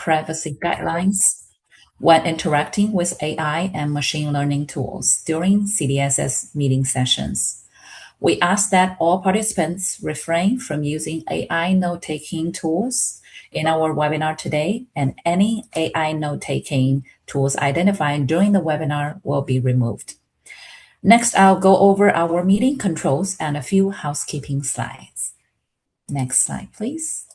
privacy guidelines when interacting with AI and machine learning tools during CDSS meeting sessions. We ask that all participants refrain from using AI note-taking tools in our webinar today, and any AI note-taking tools identified during the webinar will be removed. Next, I'll go over our meeting controls and a few housekeeping slides. Next slide, please.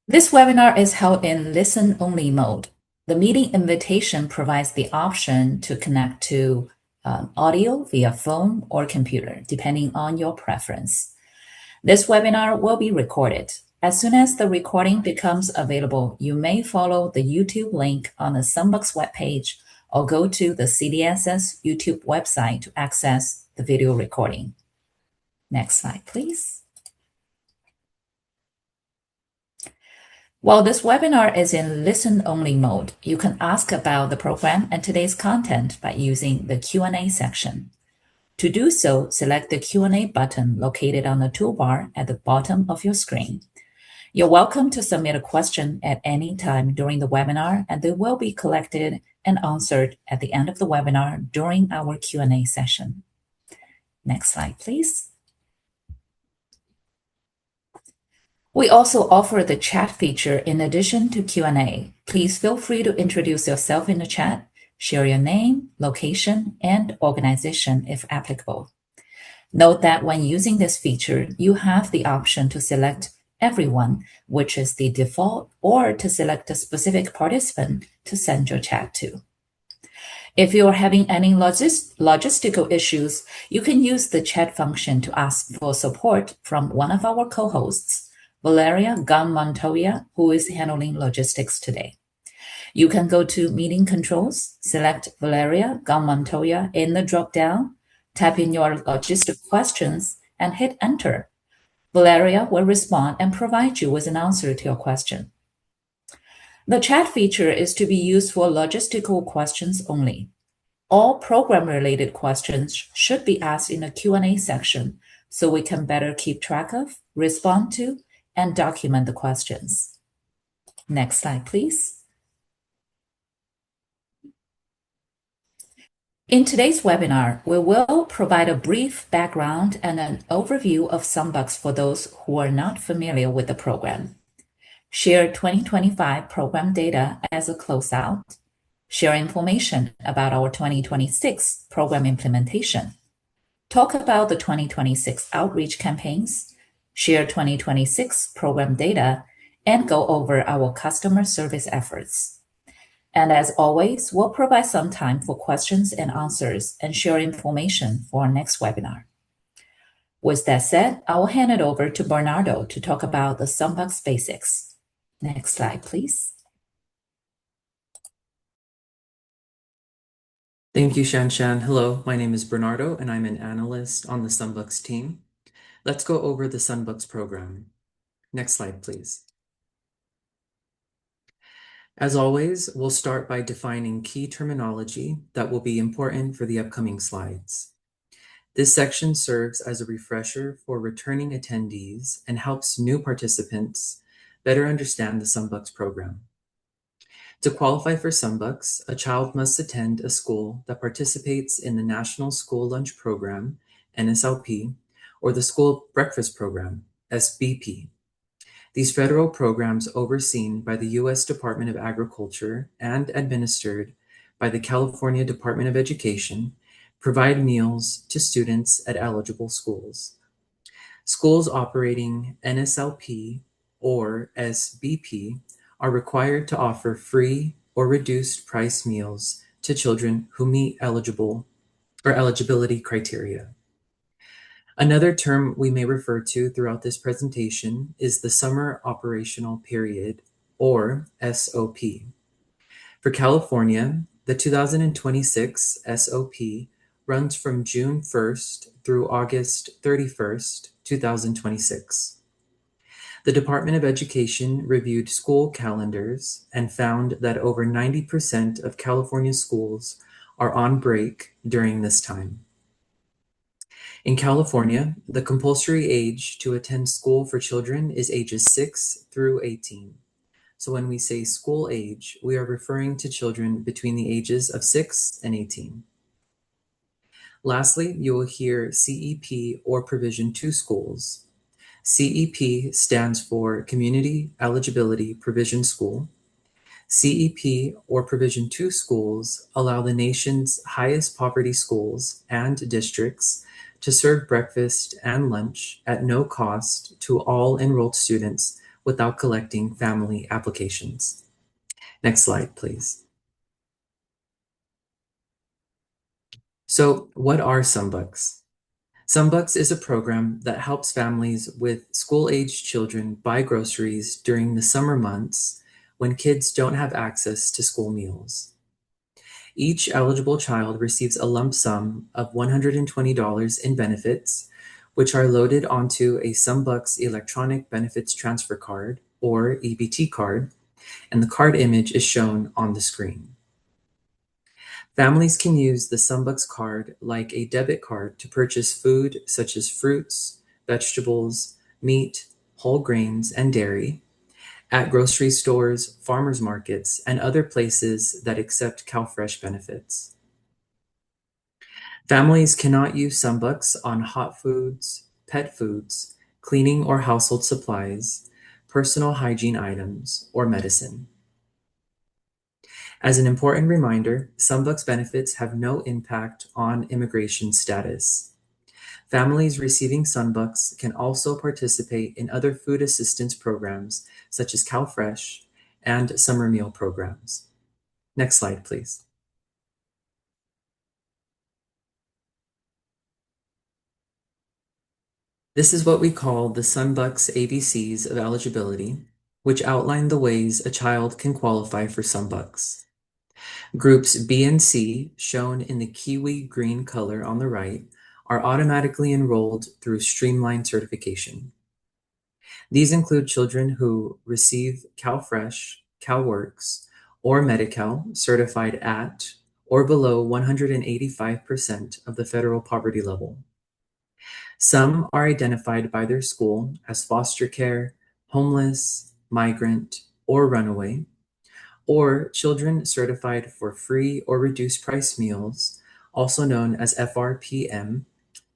This webinar is held in listen-only mode. The meeting invitation provides the option to connect to audio via phone or computer, depending on your preference. This webinar will be recorded. As soon as the recording becomes available, you may follow the YouTube link on the Sunbucks webpage or go to the CDSS YouTube website to access the video recording. Next slide, please. While this webinar is in listen-only mode, you can ask about the program and today's content by using the Q&A section. To do so, select the Q&A button located on the toolbar at the bottom of your screen. You're welcome to submit a question at any time during the webinar, and they will be collected and answered at the end of the webinar during our Q&A session. Next slide, please. We also offer the chat feature in addition to Q&A. Please feel free to introduce yourself in the chat, share your name, location, and organization if applicable. Note that when using this feature, you have the option to select everyone, which is the default, or to select a specific participant to send your chat to. If you are having any logistical issues, you can use the chat function to ask for support from one of our co-hosts, Valeria Gunn-Montoya, who is handling logistics today. You can go to Meeting Controls, select Valeria Gunn-Montoya in the drop-down, type in your logistic questions, and hit Enter. Valeria will respond and provide you with an answer to your question. The chat feature is to be used for logistical questions only. All program-related questions should be asked in the Q&A section so we can better keep track of, respond to, and document the questions. Next slide, please. In today's webinar, we will provide a brief background and an overview of Sunbucks for those who are not familiar with the program. Share 2025 program data as a closeout. Share information about our 2026 program implementation. Talk about the 2026 outreach campaigns. Share 2026 program data, and go over our customer service efforts. And as always, we'll provide some time for questions and answers and share information for our next webinar. With that said, I will hand it over to Bernardo to talk about the Sunbucks basics. Next slide, please. Thank you, Shan. Hello, my name is Bernardo, and I'm an analyst on the Sunbucks team. Let's go over the Sunbucks program. Next slide, please. As always, we'll start by defining key terminology that will be important for the upcoming slides. This section serves as a refresher for returning attendees and helps new participants better understand the Sunbucks program. To qualify for Sunbucks, a child must attend a school that participates in the National School Lunch Program, NSLP, or the School Breakfast Program, S-BP. These federal programs, overseen by the U.S. Department of Agriculture and administered by the California Department of Education, provide meals to students at eligible schools. Schools operating NSLP or S-BP are required to offer free or reduced price meals to children who meet eligibility criteria. Another term we may refer to throughout this presentation is the Summer Operational Period, or SOP. For California, the 2026 SOP runs from June 1st through August 31st, 2026. The Department of Education reviewed school calendars and found that over 90% of California schools are on break during this time. In California, the compulsory age to attend school for children is ages 6 through 18. So when we say school age, we are referring to children between the ages of 6 and 18. Lastly, you will hear CEP or Provision 2 schools. CEP stands for Community Eligibility Provision School. CEP or Provision 2 schools allow the nation's highest poverty schools and districts to serve breakfast and lunch at no cost to all enrolled students without collecting family applications. Next slide, please. So, what are Sunbucks? Sunbucks is a program that helps families with school-aged children buy groceries during the summer months when kids don't have access to school meals. Each eligible child receives a lump sum of $120 in benefits, which are loaded onto a Sunbucks electronic benefits transfer card, or EBT card, and the card image is shown on the screen. Families can use the Sunbucks card like a debit card to purchase food such as fruits, vegetables, meat, whole grains, and dairy at grocery stores, farmers markets, and other places that accept CalFresh benefits. Families cannot use Sunbucks on hot foods, pet foods, cleaning or household supplies, personal hygiene items, or medicine. As an important reminder, Sunbucks benefits have no impact on immigration status. Families receiving Sunbucks can also participate in other food assistance programs such as CalFresh and summer meal programs. Next slide, please. This is what we call the Sunbucks ABCs of eligibility, which outline the ways a child can qualify for Sunbucks. Groups B and C, shown in the kiwi green color on the right, are automatically enrolled through streamlined certification. These include children who receive CalFresh, CalWorks, or Medi-Cal certified at or below 185% of the federal poverty level. Some are identified by their school as foster care, homeless, migrant, or runaway, or children certified for free or reduced price meals, also known as FRPM,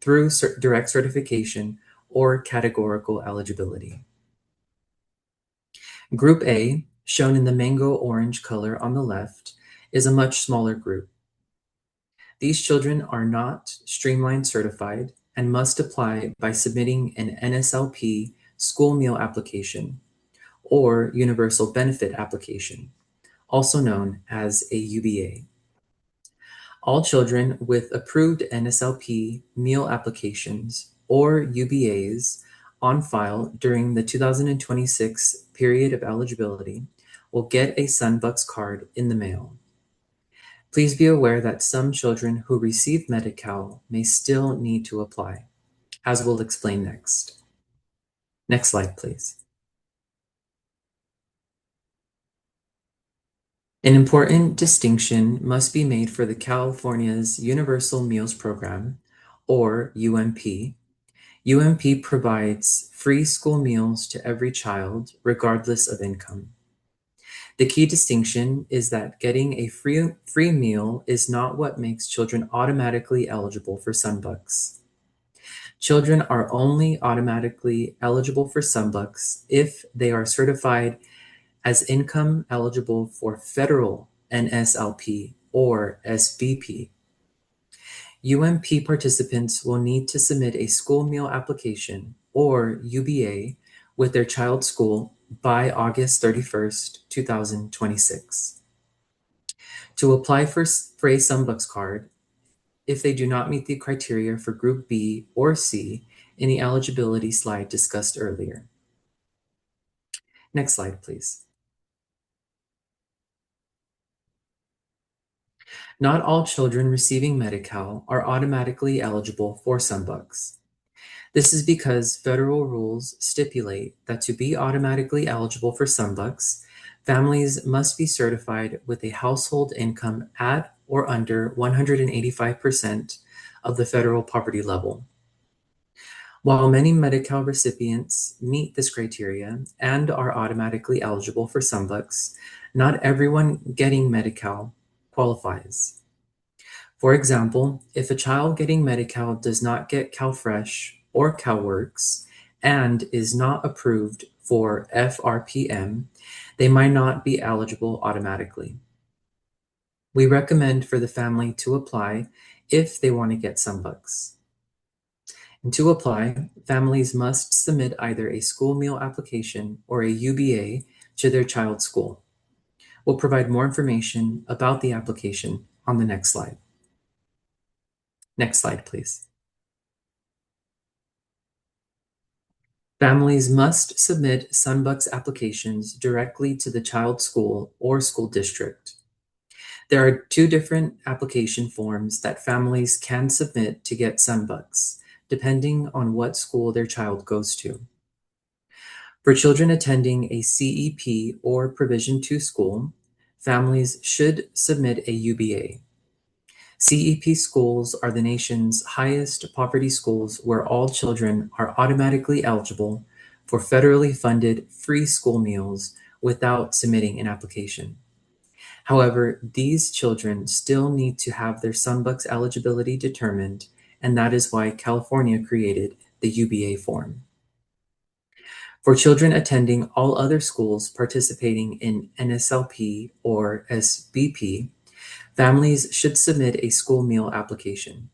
through direct certification or categorical eligibility. Group A, shown in the mango orange color on the left, is a much smaller group. These children are not streamlined certified and must apply by submitting an NSLP school meal application or universal benefit application, also known as a UBA. All children with approved NSLP meal applications or UBAs on file during the 2026 period of eligibility will get a Sunbucks card in the mail. Please be aware that some children who receive Medi-Cal may still need to apply, as we'll explain next. Next slide, please. An important distinction must be made for the California's Universal Meals Program, or UMP. UMP provides free school meals to every child, regardless of income. The key distinction is that getting a free meal is not what makes children automatically eligible for Sunbucks. Children are only automatically eligible for Sunbucks if they are certified as income eligible for federal NSLP or SBP. UMP participants will need to submit a school meal application or UBA with their child's school by August 31st, 2026. To apply for a Sunbucks card, if they do not meet the criteria for Group B or C in the eligibility slide discussed earlier. Next slide, please. Not all children receiving Medi-Cal are automatically eligible for Sunbucks. This is because federal rules stipulate that to be automatically eligible for Sunbucks, families must be certified with a household income at or under 185% of the federal poverty level. While many Medi-Cal recipients meet this criteria and are automatically eligible for Sunbucks, not everyone getting Medi-Cal qualifies. For example, if a child getting Medi-Cal does not get CalFresh or CalWorks and is not approved for FRPM, they might not be eligible automatically. We recommend for the family to apply if they want to get Sunbucks. And to apply, families must submit either a school meal application or a UBA to their child's school. We'll provide more information about the application on the next slide. Next slide, please. Families must submit Sunbucks applications directly to the child's school or school district. There are two different application forms that families can submit to get Sunbucks, depending on what school their child goes to. For children attending a CEP or Provision 2 school, families should submit a UBA. CEP schools are the nation's highest poverty schools where all children are automatically eligible for federally funded free school meals without submitting an application. However, these children still need to have their Sunbucks eligibility determined, and that is why California created the UBA form. For children attending all other schools participating in NSLP or SBP, families should submit a school meal application.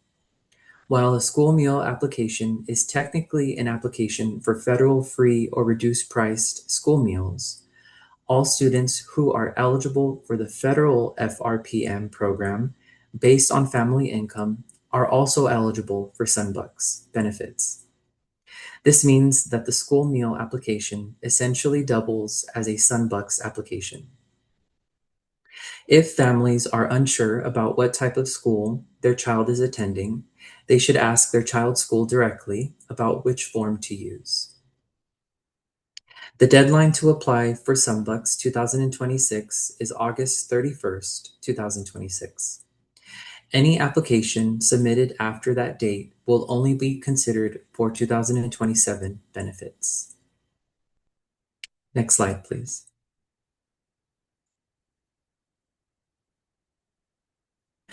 While a school meal application is technically an application for federal free or reduced priced school meals, all students who are eligible for the federal FRPM program based on family income are also eligible for Sunbucks benefits. This means that the school meal application essentially doubles as a Sunbucks application. If families are unsure about what type of school their child is attending, they should ask their child's school directly about which form to use. The deadline to apply for Sunbucks 2026 is August 31st, 2026. Any application submitted after that date will only be considered for 2027 benefits. Next slide, please.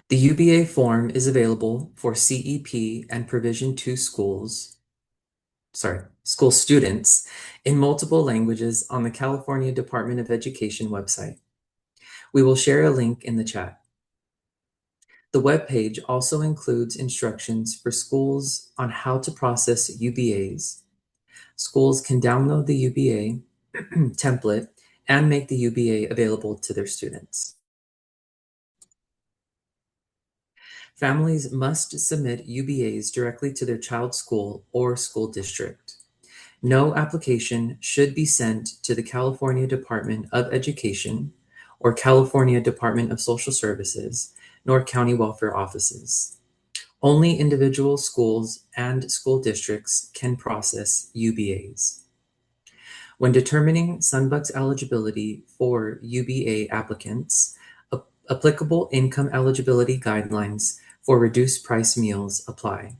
The UBA form is available for CEP and Provision 2 school students in multiple languages on the California Department of Education website. We will share a link in the chat. The webpage also includes instructions for schools on how to process UBAs. Schools can download the UBA template and make the UBA available to their students. Families must submit UBAs directly to their child's school or school district. No application should be sent to the California Department of Education or California Department of Social Services, nor county welfare offices. Only individual schools and school districts can process UBAs. When determining Sunbucks eligibility for UBA applicants, applicable income eligibility guidelines for reduced price meals apply.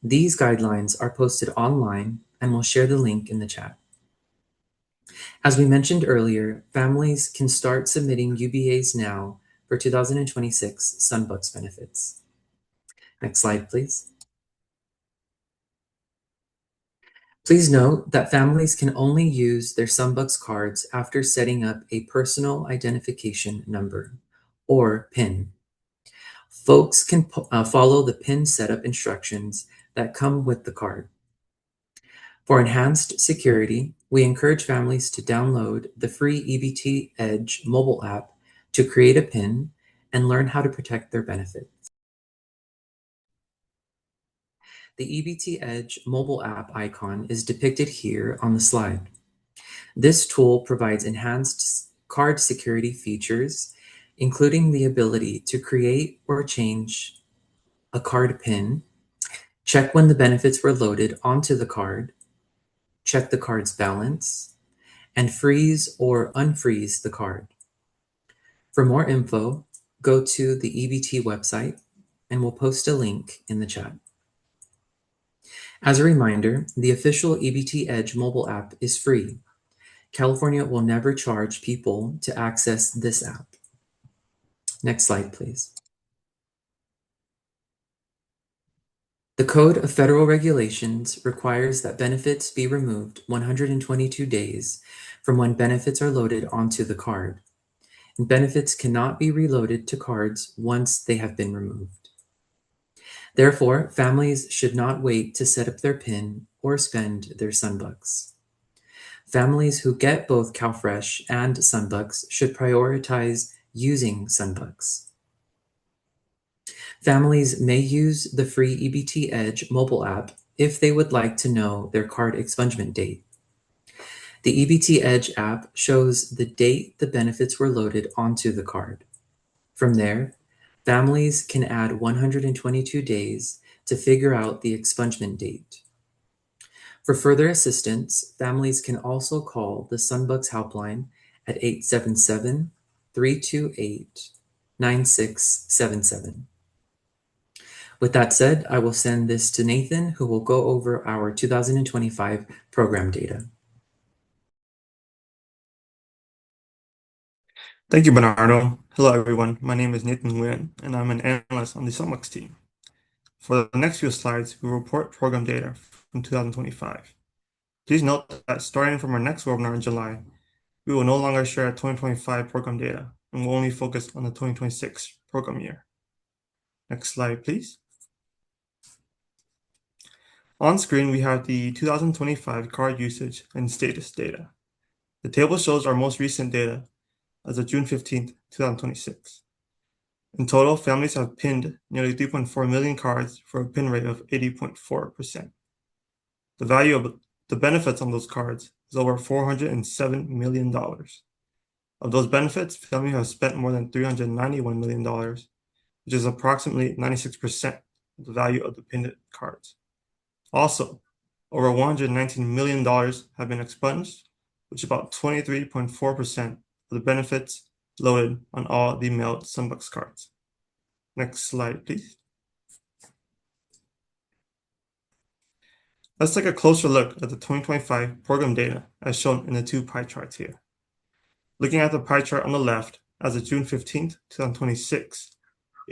These guidelines are posted online and we'll share the link in the chat. As we mentioned earlier, families can start submitting UBAs now for 2026 Sunbucks benefits. Next slide, please. Please note that families can only use their Sunbucks cards after setting up a personal identification number, or PIN. Folks can follow the PIN setup instructions that come with the card. For enhanced security, we encourage families to download the free EBT Edge mobile app to create a PIN and learn how to protect their benefits. The EBT Edge mobile app icon is depicted here on the slide. This tool provides enhanced card security features, including the ability to create or change a card PIN, check when the benefits were loaded onto the card, check the card's balance, and freeze or unfreeze the card. For more info, go to the EBT website and we'll post a link in the chat. As a reminder, the official EBT Edge mobile app is free. California will never charge people to access this app. Next slide, please. The Code of Federal Regulations requires that benefits be removed 122 days from when benefits are loaded onto the card, and benefits cannot be reloaded to cards once they have been removed. Therefore, families should not wait to set up their PIN or spend their Sunbucks. Families who get both CalFresh and Sunbucks should prioritize using Sunbucks. Families may use the free EBT Edge mobile app if they would like to know their card expungement date. The EBT Edge app shows the date the benefits were loaded onto the card. From there, families can add 122 days to figure out the expungement date. For further assistance, families can also call the Sunbucks helpline at 877-328-9677. With that said, I will send this to Nathan, who will go over our 2025 program data. Thank you, Bernardo. Hello, everyone. My name is Nathan Nguyen, and I'm an analyst on the Sunbucks team. For the next few slides, we will report program data from 2025. Please note that starting from our next webinar in July, we will no longer share 2025 program data and will only focus on the 2026 program year. Next slide, please. On screen, we have the 2025 card usage and status data. The table shows our most recent data as of June 15th, 2026. In total, families have pinned nearly 3.4 million cards for a pin rate of 80.4%. The value of the benefits on those cards is over $407 million. Of those benefits, families have spent more than $391 million, which is approximately 96% of the value of the pinned cards. Also, over $119 million have been expunged, which is about 23.4% of the benefits loaded on all the mailed Sunbucks cards. Next slide, please. Let's take a closer look at the 2025 program data as shown in the two pie charts here. Looking at the pie chart on the left, as of June 15th, 2026,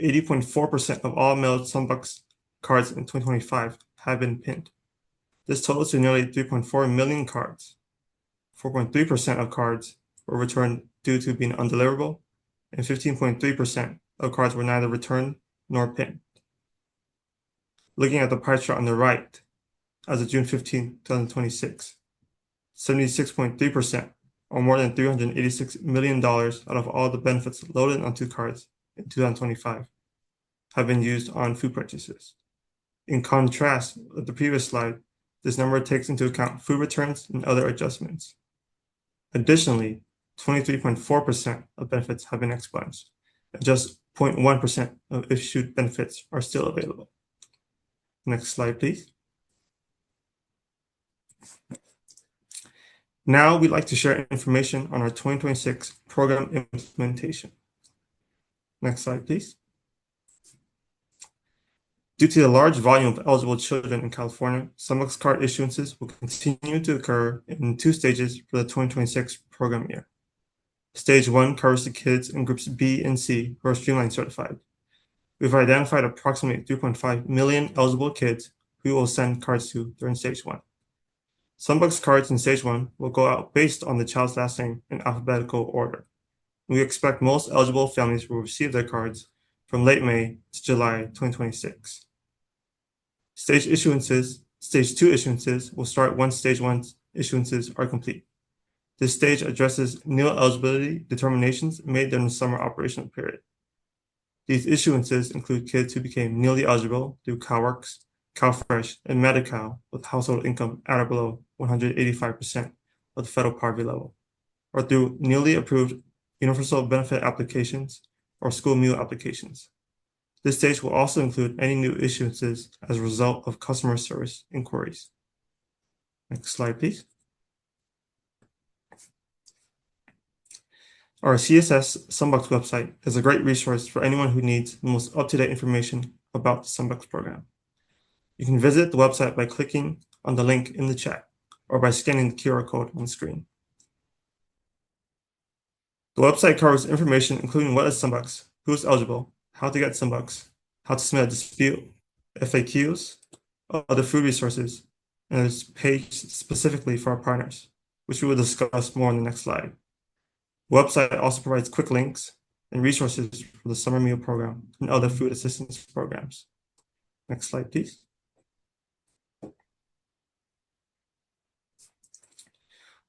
80.4% of all mailed Sunbucks cards in 2025 have been pinned. This totals to nearly 3.4 million cards. 4.3% of cards were returned due to being undeliverable, and 15.3% of cards were neither returned nor pinned. Looking at the pie chart on the right, as of June 15, 2026, 76.3%, or more than $386 million out of all the benefits loaded onto cards in 2025, have been used on food purchases. In contrast with the previous slide, this number takes into account food returns and other adjustments. Additionally, 23.4% of benefits have been expunged, and just 0.1% of issued benefits are still available. Next slide, please. Now we'd like to share information on our 2026 program implementation. Next slide, please. Due to the large volume of eligible children in California, Sunbucks card issuances will continue to occur in two stages for the 2026 program year. Stage 1 covers the kids in groups B and C who are Streamline certified. We've identified approximately 3.5 million eligible kids who we will send cards to during Stage 1. Sunbucks cards in Stage 1 will go out based on the child's last name in alphabetical order. We expect most eligible families will receive their cards from late May to July 2026. Stage 2 issuances will start once Stage 1 issuances are complete. This stage addresses new eligibility determinations made during the summer operational period. These issuances include kids who became newly eligible through CalWorks, CalFresh, and Medi-Cal with household income at or below 185% of the federal poverty level, or through newly approved universal benefit applications or school meal applications. This stage will also include any new issuances as a result of customer service inquiries. Next slide, please. Our CSS Sunbucks website is a great resource for anyone who needs the most up-to-date information about the Sunbucks program. You can visit the website by clicking on the link in the chat or by scanning the QR code on the screen. The website covers information including what is Sunbucks, who is eligible, how to get Sunbucks, how to submit a dispute, FAQs, other food resources, and there's a page specifically for our partners, which we will discuss more in the next slide. The website also provides quick links and resources for the summer meal program and other food assistance programs. Next slide, please.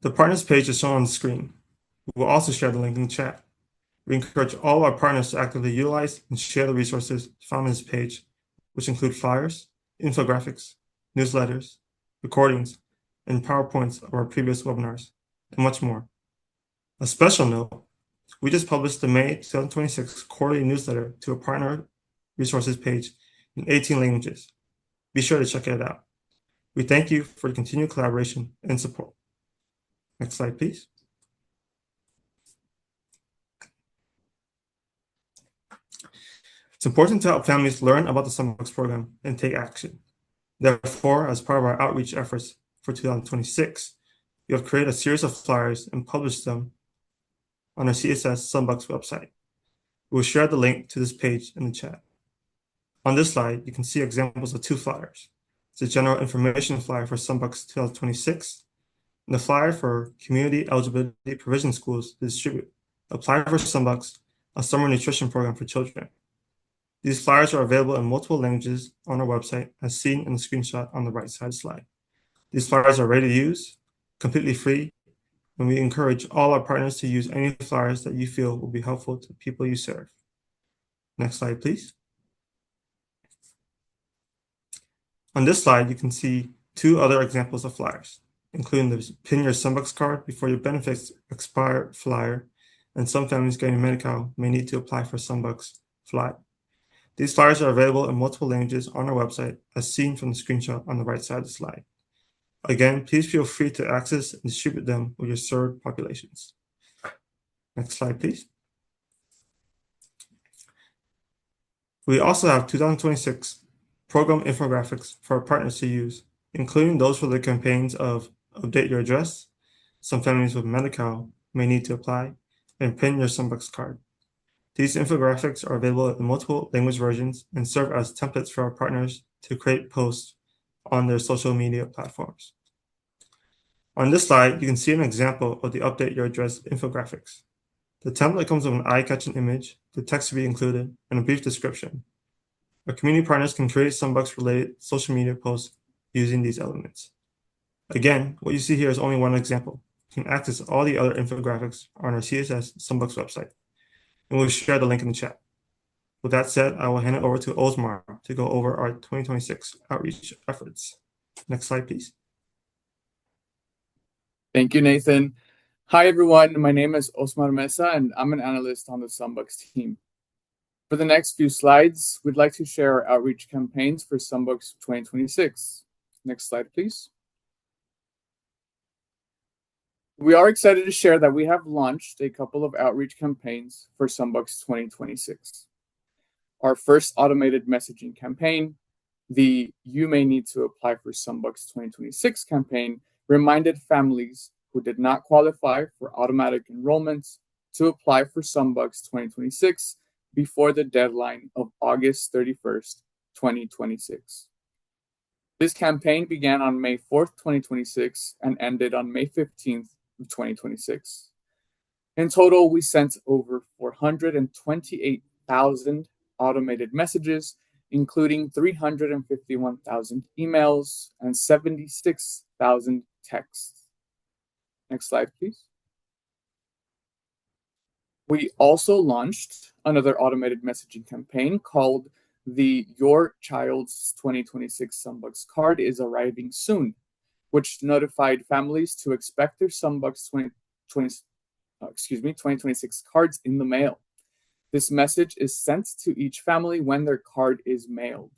The partners page is shown on the screen. We will also share the link in the chat. We encourage all our partners to actively utilize and share the resources found on this page, which include flyers, infographics, newsletters, recordings, and PowerPoints of our previous webinars, and much more. A special note, we just published the May 2026 quarterly newsletter to a partner resources page in 18 languages. Be sure to check it out. We thank you for your continued collaboration and support. Next slide, please. It's important to help families learn about the Sunbucks program and take action. Therefore, as part of our outreach efforts for 2026, we have created a series of flyers and published them on our CSS Sunbucks website. We will share the link to this page in the chat. On this slide, you can see examples of two flyers. It's a general information flyer for Sunbucks 2026 and the flyer for community eligibility provision schools to distribute. Apply for Sunbucks, a summer nutrition program for children. These flyers are available in multiple languages on our website, as seen in the screenshot on the right side slide. These flyers are ready to use, completely free, and we encourage all our partners to use any flyers that you feel will be helpful to people you serve. Next slide, please. On this slide, you can see two other examples of flyers, including the Pin Your Sunbucks card before your benefits expire flyer, and some families getting Medi-Cal may need to apply for Sunbucks flyer. These flyers are available in multiple languages on our website, as seen from the screenshot on the right side of the slide. Again, please feel free to access and distribute them with your served populations. Next slide, please. We also have 2026 program infographics for our partners to use, including those for the campaigns of Update Your Address, Some Families with Medi-Cal May Need to Apply, and Pin Your Sunbucks card. These infographics are available in multiple language versions and serve as templates for our partners to create posts on their social media platforms. On this slide, you can see an example of the Update Your Address infographics. The template comes with an eye-catching image, the text to be included, and a brief description. Our community partners can create Sunbucks-related social media posts using these elements. Again, what you see here is only one example. You can access all the other infographics on our CSS Sunbucks website, and we'll share the link in the chat. With that said, I will hand it over to Osmar to go over our 2026 outreach efforts. Next slide, please. Thank you, Nathan. Hi, everyone. My name is Osmar Mesa, and I'm an analyst on the Sunbucks team. For the next few slides, we'd like to share our outreach campaigns for Sunbucks 2026. Next slide, please. We are excited to share that we have launched a couple of outreach campaigns for Sunbucks 2026. Our first automated messaging campaign, the You May Need to Apply for Sunbucks 2026 campaign, reminded families who did not qualify for automatic enrollments to apply for Sunbucks 2026 before the deadline of August 31st, 2026. This campaign began on May 4th, 2026 and ended on May 15th of 2026. In total, we sent over 428,000 automated messages, including 351,000 emails and 76,000 texts. Next slide, please. We also launched another automated messaging campaign called the Your Child's 2026 Sunbucks card is arriving soon, which notified families to expect their Sunbucks 2026 cards in the mail. This message is sent to each family when their card is mailed.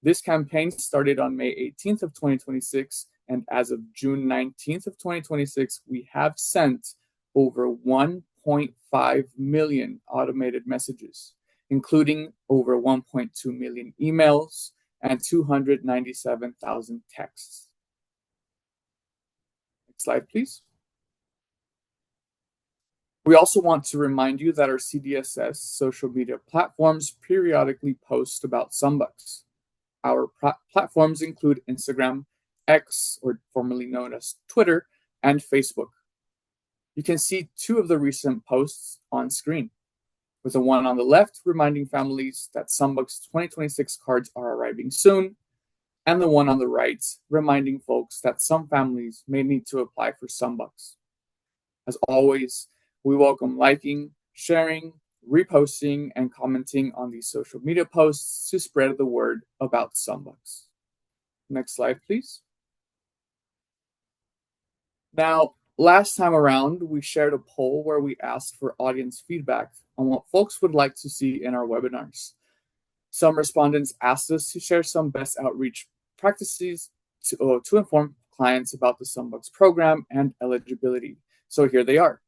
This campaign started on May 18th of 2026, and as of June 19th of 2026, we have sent over 1.5 million automated messages, including over 1.2 million emails and 297,000 texts. Next slide, please. We also want to remind you that our CDSS social media platforms periodically post about Sunbucks. Our platforms include Instagram, X, or formerly known as Twitter, and Facebook. You can see two of the recent posts on screen, with the one on the left reminding families that Sunbucks 2026 cards are arriving soon, and the one on the right reminding folks that some families may need to apply for Sunbucks. As always, we welcome liking, sharing, reposting, and commenting on these social media posts to spread the word about Sunbucks. Next slide, please. Now, last time around, we shared a poll where we asked for audience feedback on what folks would like to see in our webinars. Some respondents asked us to share some best outreach practices to inform clients about the Sunbucks program and eligibility. So here they are.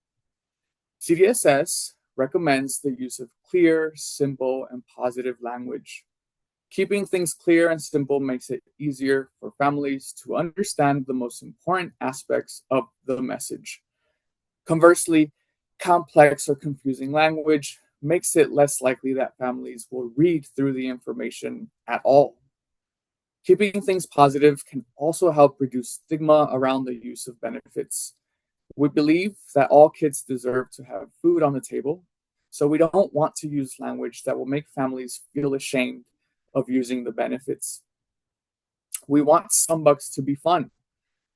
CDSS recommends the use of clear, simple, and positive language. Keeping things clear and simple makes it easier for families to understand the most important aspects of the message. Conversely, complex or confusing language makes it less likely that families will read through the information at all. Keeping things positive can also help reduce stigma around the use of benefits. We believe that all kids deserve to have food on the table, so we don't want to use language that will make families feel ashamed of using the benefits. We want Sunbucks to be fun.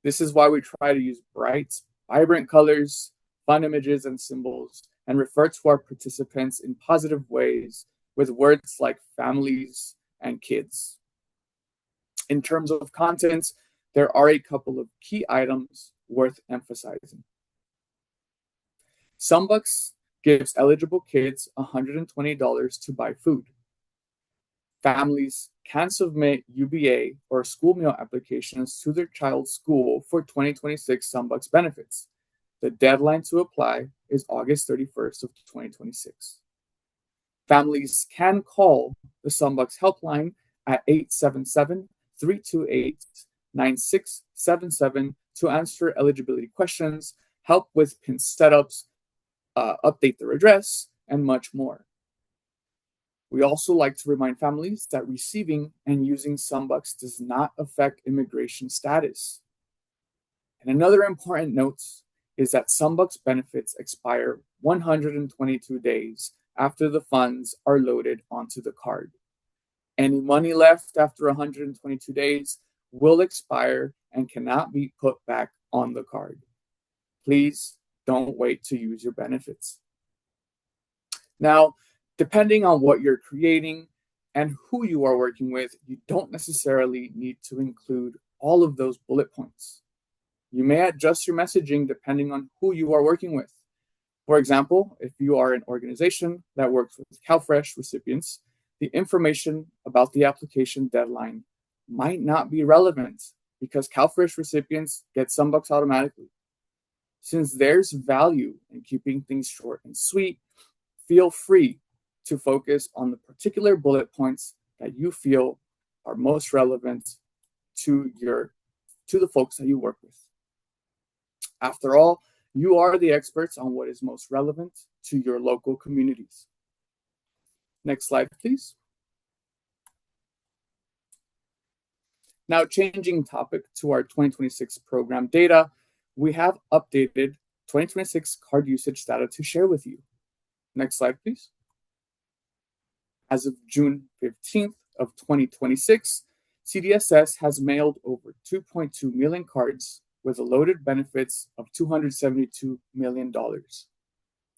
This is why we try to use bright, vibrant colors, fun images and symbols, and refer to our participants in positive ways with words like families and kids. In terms of content, there are a couple of key items worth emphasizing. Sunbucks gives eligible kids $120 to buy food. Families can submit UBA or school meal applications to their child's school for 2026 Sunbucks benefits. The deadline to apply is August 31st of 2026. Families can call the Sunbucks helpline at 877-328-9677 to answer eligibility questions, help with PIN setups, update their address, and much more. We also like to remind families that receiving and using Sunbucks does not affect immigration status. And another important note is that Sunbucks benefits expire 122 days after the funds are loaded onto the card. Any money left after 122 days will expire and cannot be put back on the card. Please don't wait to use your benefits. Now, depending on what you're creating and who you are working with, you don't necessarily need to include all of those bullet points. You may adjust your messaging depending on who you are working with. For example, if you are an organization that works with CalFresh recipients, the information about the application deadline might not be relevant because CalFresh recipients get Sunbucks automatically. Since there's value in keeping things short and sweet, feel free to focus on the particular bullet points that you feel are most relevant to the folks that you work with. After all, you are the experts on what is most relevant to your local communities. Next slide, please. Now, changing topic to our 2026 program data, we have updated 2026 card usage data to share with you. Next slide, please. As of June 15th of 2026, CDSS has mailed over 2.2 million cards with loaded benefits of $272 million.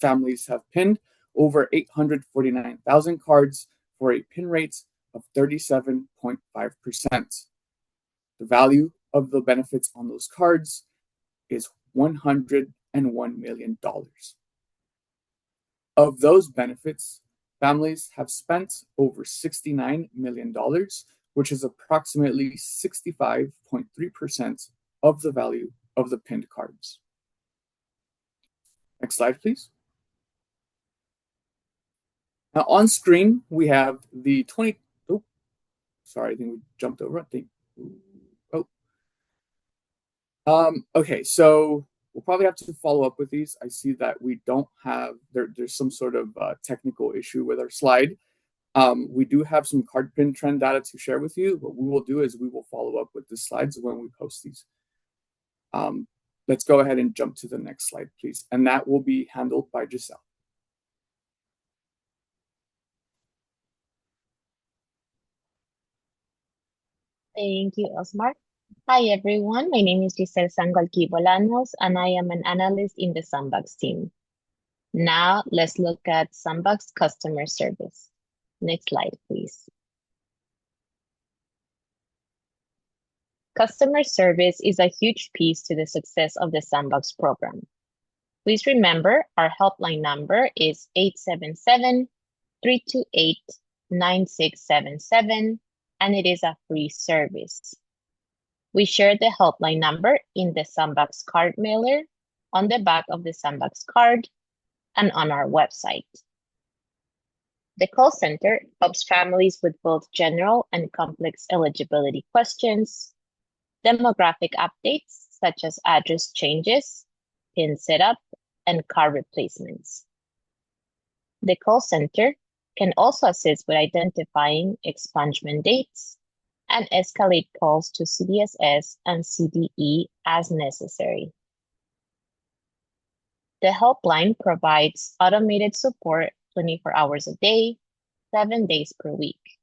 Families have pinned over 849,000 cards for a pin rate of 37.5%. The value of the benefits on those cards is $101 million. Of those benefits, families have spent over $69 million, which is approximately 65.3% of the value of the pinned cards. Next slide, please. Now on screen, we have the sorry, I think we jumped over. Okay, so we'll probably have to follow up with these. I see that we don't have, there's some sort of technical issue with our slide. We do have some card pin trend data to share with you. What we will do is we will follow up with the slides when we post these. Let's go ahead and jump to the next slide, please. And that will be handled by Giselle. Thank you, Osmar. Hi, everyone. My name is Giselle Sangalqui Bolanos, and I am an analyst in the Sunbucks team. Now, let's look at Sunbucks customer service. Next slide, please. Customer service is a huge piece to the success of the Sunbucks program. Please remember, our helpline number is 877-328-9677, and it is a free service. We share the helpline number in the Sunbucks card mailer, on the back of the Sunbucks card, and on our website. The call center helps families with both general and complex eligibility questions, demographic updates such as address changes, PIN setup, and card replacements. The call center can also assist with identifying expungement dates and escalate calls to CDSS and CDE as necessary. The helpline provides automated support 24 hours a day, 7 days per week.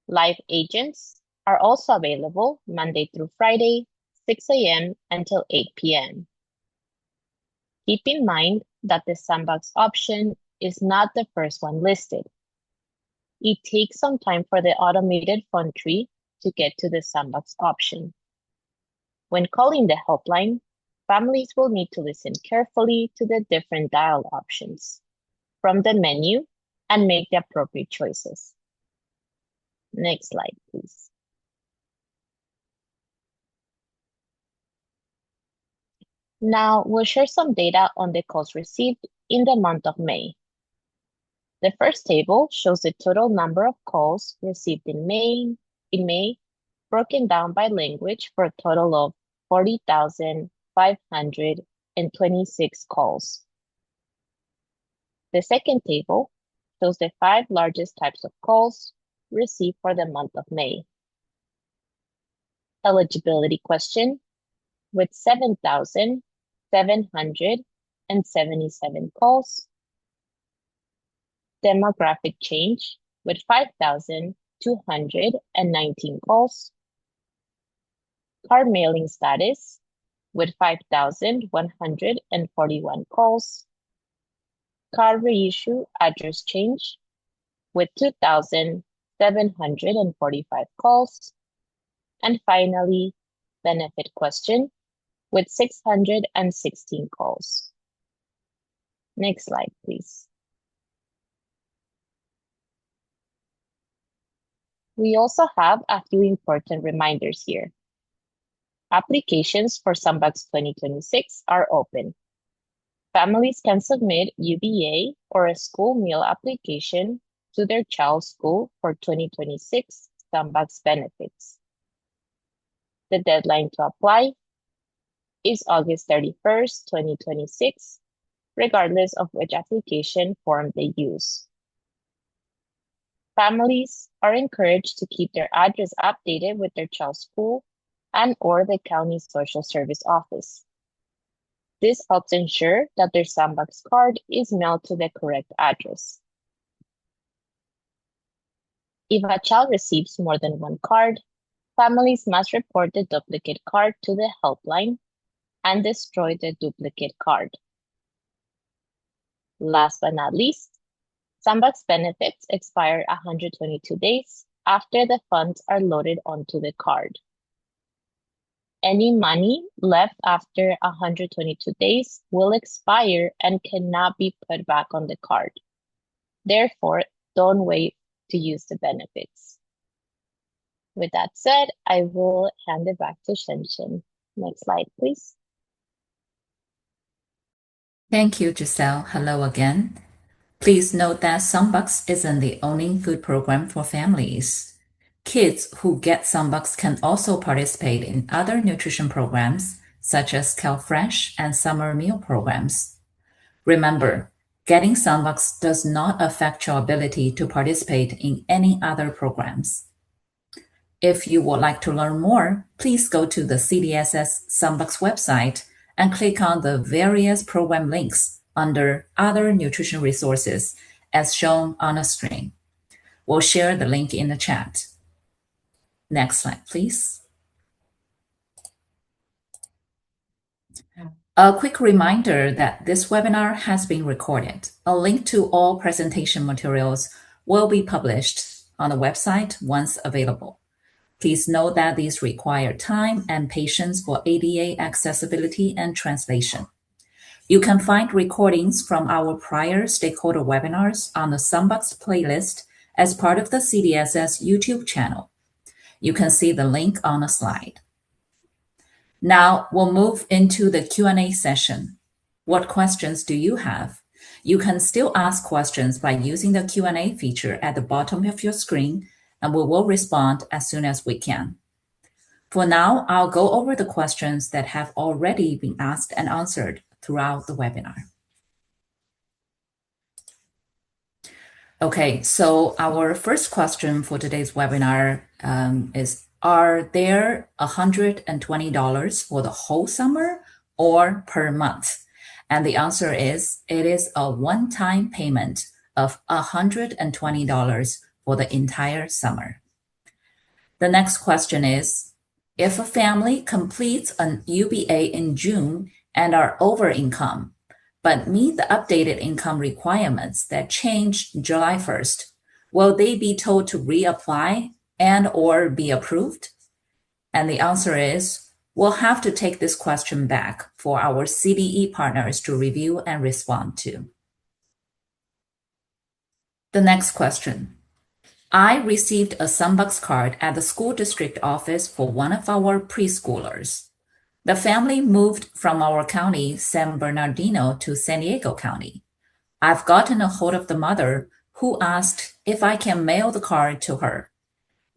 Live agents are also available Monday through Friday, 6 a.m. until 8 p.m. Keep in mind that the Sunbucks option is not the first one listed. It takes some time for the automated phone tree to get to the Sunbucks option. When calling the helpline, families will need to listen carefully to the different dial options from the menu and make the appropriate choices. Next slide, please. Now, we'll share some data on the calls received in the month of May. The first table shows the total number of calls received in May, broken down by language for a total of 40,526 calls. The second table shows the 5 largest types of calls received for the month of May. Eligibility question with 7,777 calls. Demographic change with 5,219 calls. Card mailing status with 5,141 calls. Card reissue address change with 2,745 calls. And finally, benefit question with 616 calls. Next slide, please. We also have a few important reminders here. Applications for Sunbucks 2026 are open. Families can submit UBA or a school meal application to their child's school for 2026 Sunbucks benefits. The deadline to apply is August 31st, 2026, regardless of which application form they use. Families are encouraged to keep their address updated with their child's school and or the county social service office. This helps ensure that their Sunbucks card is mailed to the correct address. If a child receives more than one card, families must report the duplicate card to the helpline and destroy the duplicate card. Last but not least, Sunbucks benefits expire 122 days after the funds are loaded onto the card. Any money left after 122 days will expire and cannot be put back on the card. Therefore, don't wait to use the benefits. With that said, I will hand it back to Shenshin. Next slide, please. Thank you, Giselle. Hello again. Please note that Sunbucks isn't the only food program for families. Kids who get Sunbucks can also participate in other nutrition programs, such as CalFresh and summer meal programs. Remember, getting Sunbucks does not affect your ability to participate in any other programs. If you would like to learn more, please go to the CDSS Sunbucks website and click on the various program links under Other Nutrition Resources as shown on the screen. We'll share the link in the chat. Next slide, please. A quick reminder that this webinar has been recorded. A link to all presentation materials will be published on the website once available. Please note that these require time and patience for ADA accessibility and translation. You can find recordings from our prior stakeholder webinars on the Sunbucks playlist as part of the CDSS YouTube channel. You can see the link on the slide. Now we'll move into the Q&A session. What questions do you have? You can still ask questions by using the Q&A feature at the bottom of your screen, and we will respond as soon as we can. For now, I'll go over the questions that have already been asked and answered throughout the webinar. Okay, so our first question for today's webinar is, are there $120 for the whole summer or per month? And the answer is, it is a one-time payment of $120 for the entire summer. The next question is, if a family completes an UBA in June and are over income, but meet the updated income requirements that change July 1st, will they be told to reapply and or be approved? And the answer is, we'll have to take this question back for our CDE partners to review and respond to. The next question. I received a Sunbucks card at the school district office for one of our preschoolers. The family moved from our county, San Bernardino, to San Diego County. I've gotten a hold of the mother who asked if I can mail the card to her.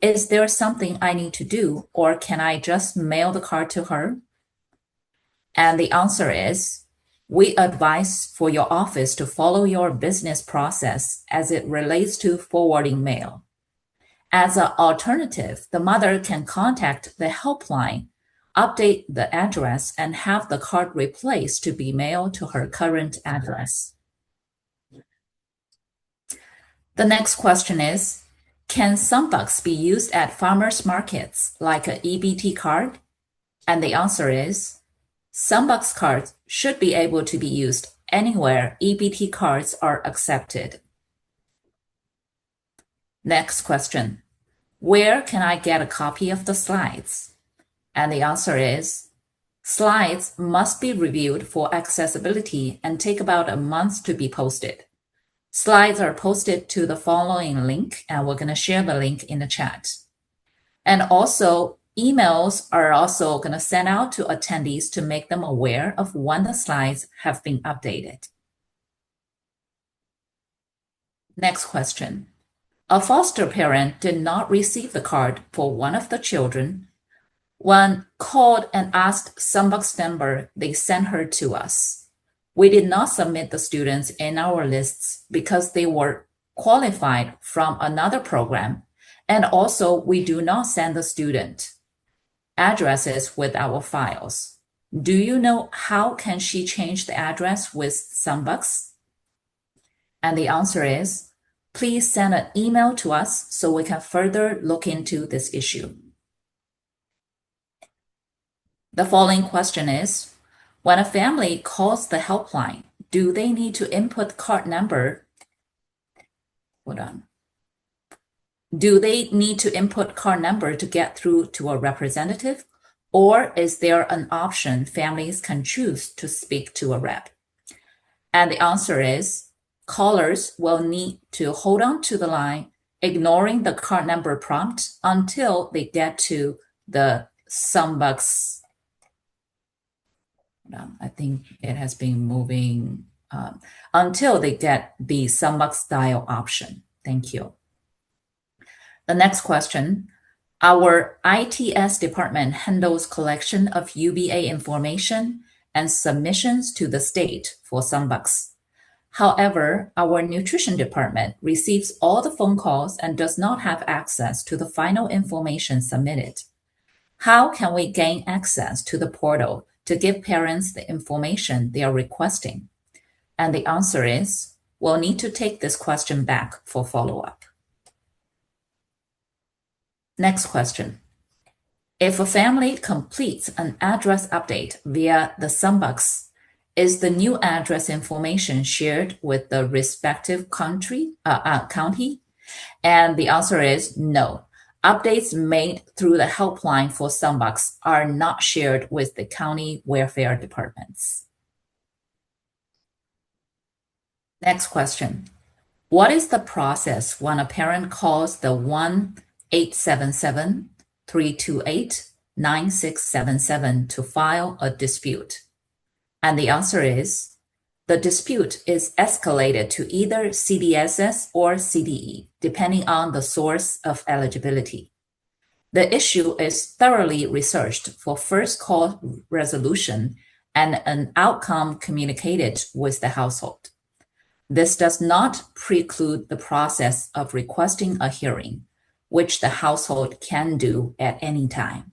Is there something I need to do, or can I just mail the card to her? And the answer is, we advise for your office to follow your business process as it relates to forwarding mail. As an alternative, the mother can contact the helpline, update the address, and have the card replaced to be mailed to her current address. The next question is, can Sunbucks be used at farmers markets like an EBT card? And the answer is, Sunbucks cards should be able to be used anywhere EBT cards are accepted. Next question. Where can I get a copy of the slides? And the answer is, slides must be reviewed for accessibility and take about a month to be posted. Slides are posted to the following link, and we're going to share the link in the chat. And also, emails are also going to send out to attendees to make them aware of when the slides have been updated. Next question. A foster parent did not receive the card for one of the children. When called and asked Sunbucks number, they sent her to us. We did not submit the students in our lists because they were qualified from another program, and also we do not send the student addresses with our files. Do you know how can she change the address with Sunbucks? And the answer is, please send an email to us so we can further look into this issue. The following question is, when a family calls the helpline, do they need to input card number? Hold on. Do they need to input card number to get through to a representative? Or is there an option families can choose to speak to a rep? And the answer is, callers will need to hold on to the line, ignoring the card number prompt until they get to the Sunbucks. I think it has been moving until they get the Sunbucks dial option. Thank you. The next question, Our ITS department handles collection of UBA information and submissions to the state for Sunbucks. However, our nutrition department receives all the phone calls and does not have access to the final information submitted. How can we gain access to the portal to give parents the information they are requesting? And the answer is, we'll need to take this question back for follow-up. Next question. If a family completes an address update via the Sunbucks, is the new address information shared with the respective county? And the answer is no. Updates made through the helpline for Sunbucks are not shared with the county welfare departments. Next question. What is the process when a parent calls the 1-877-328-9677 to file a dispute? And the answer is, the dispute is escalated to either CDSS or CDE, depending on the source of eligibility. The issue is thoroughly researched for first call resolution and an outcome communicated with the household. This does not preclude the process of requesting a hearing, which the household can do at any time.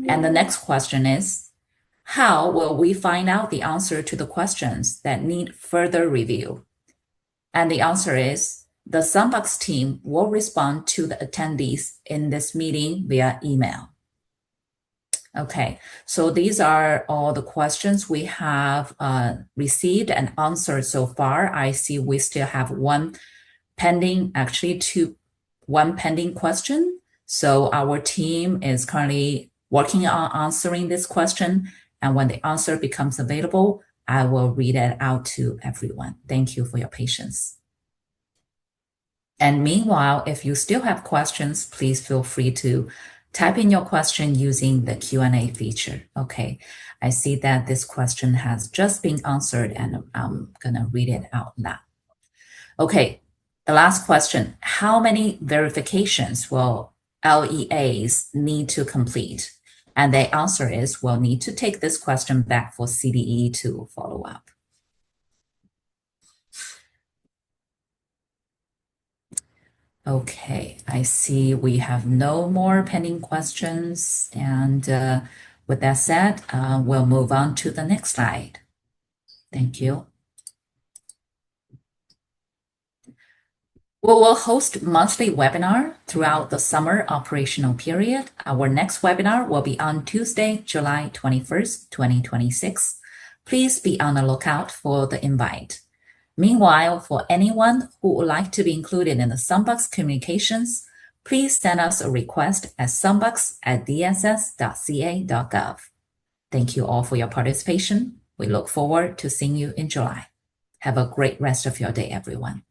And the next question is, how will we find out the answer to the questions that need further review? And the answer is, the Sunbucks team will respond to the attendees in this meeting via email. Okay, so these are all the questions we have received and answered so far. I see we still have one pending question. So our team is currently working on answering this question. And when the answer becomes available, I will read it out to everyone. Thank you for your patience. And meanwhile, if you still have questions, please feel free to type in your question using the Q&A feature. Okay, I see that this question has just been answered and I'm gonna read it out now. Okay, the last question. How many verifications will LEAs need to complete? And the answer is, we'll need to take this question back for CDE to follow up. Okay, I see we have no more pending questions. And with that said, we'll move on to the next slide. Thank you. We will host monthly webinar throughout the summer operational period. Our next webinar will be on Tuesday, July 21st, 2026. Please be on the lookout for the invite. Meanwhile, for anyone who would like to be included in the Sunbucks communications, please send us a request at sunbucks@dss.ca.gov. Thank you all for your participation. We look forward to seeing you in July. Have a great rest of your day, everyone.